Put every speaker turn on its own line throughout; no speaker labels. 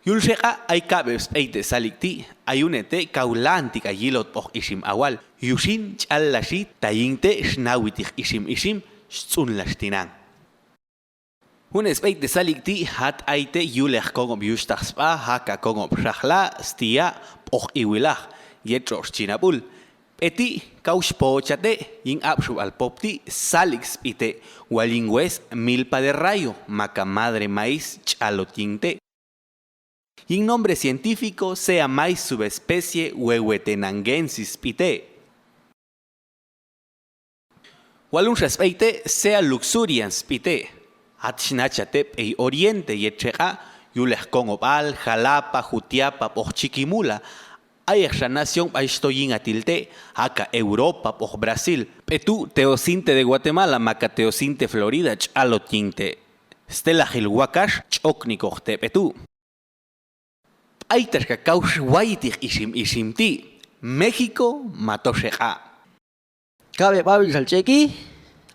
Yulsheka ay kabes eite salikti ayunete kaulantik ayilot poh ishim awal yushin chalashi tayinte shnawitik ishim tsunlashtinan. Un espeite salikti hat aite yulech kongom yushtaxpa haka kongom shahla stia poh iwilah yetrosh chinapul. Eti kaushpochate yin apshu al popti salix pite walingües milpa de rayo maca madre maíz chalotinte. Y nombre científico sea mais subespecie huehuetenangensis pite. Walun respeite sea luxurians pite. Atchnachatep e oriente yecheca yulech opal, Jalapa, Jutiapa, Pochiquimula. Hay nación paistoyin atilte, acá Europa, por Brasil. Petu teocinte de Guatemala, maca teocinte Florida, chalotinte. Stella Gilhuacash, chocnicochte petu. Aitas cacaush waitig ishimti. México matosheja.
Cabe Babil Salchequi,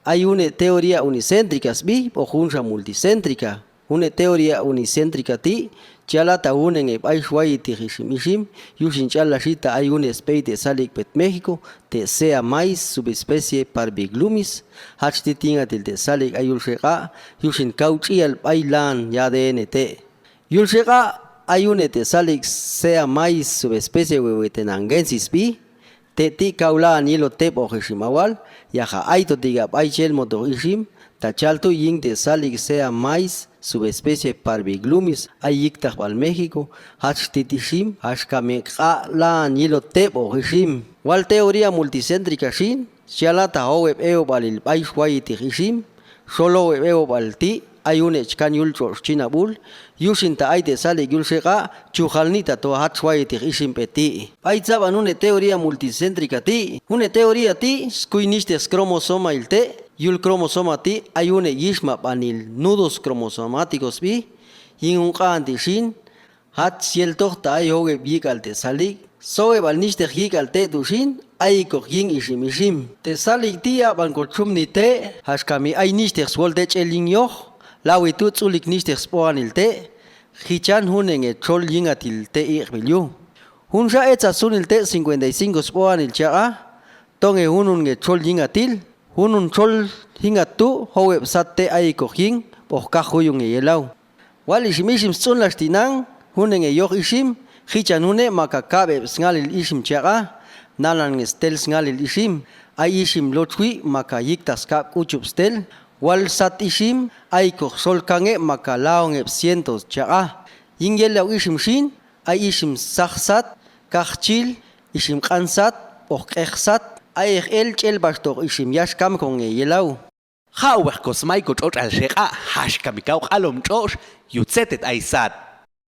hay una teoría unicéntrica, o junta multicéntrica. Una teoría unicéntrica ti, chalata unen e waitig ishim, yushin chalashita hay una especie de salik pet México, te sea mais subespecie Parviglumis, hachtitinga til te salik ayulshega, yushin cauchi al bailan ya DNT. Yulshega hay un salik sea mais subespecie huehuetenangensis bi, te ti kaula anilo tep o hishimawal, yaja aito diga baichel moto ishim, tachalto yin te salik sea mais subespecie Parviglumis, ayiktaj al México, hachtitishim, hashkameka la anilo tep o hishim. Wal teoría multicéntrica shin, chalata hoeb eo balil baishwaiti hishim, solo eo balti, hay un echkanyul chinabul, yushinta ay de sale yulshega, chujalnita to hatswaiti ishim peti. Hay zaban una teoría multicéntrica ti, una teoría ti, skuinistes cromosoma ilte, yul cromosoma ti, hay un yishma panil nudos cromosomáticos bi, yin un kanti shin, hat siel tohta ay hoge bigal te salik, soe balniste higal te dushin, ay yin ishim. Te salik tia bankochum ni te, hashkami ay niste swoltech elin yoh, lawitu tsulik niste spoanil te, hichan hunen e troll yingatil te irbilyu. Hun sha etsa sunil te 55 spoanil chaa, tonge hunun e troll yingatil, hunun troll hingatu, howe sate ay yin, pohkahuyung e yelau. Wal ishimishim tsunlashtinan, hunen e yoh ishim, hichan hune makakabe sngalil ishim chaa, nalan stel sngalil ishim, ay ishim lochwi maka yiktas kap uchup stel, wal sat ishim ay sol kange maka laong cientos chaa. Yingelau ishim shin ay ishim saksat, kachil, ishim kansat, okexat, ay el chel bastor ishim yashkam con yelau.
Hawak kosmaiko chot al sheka, hashkamikau alom chosh, yutzetet aisat.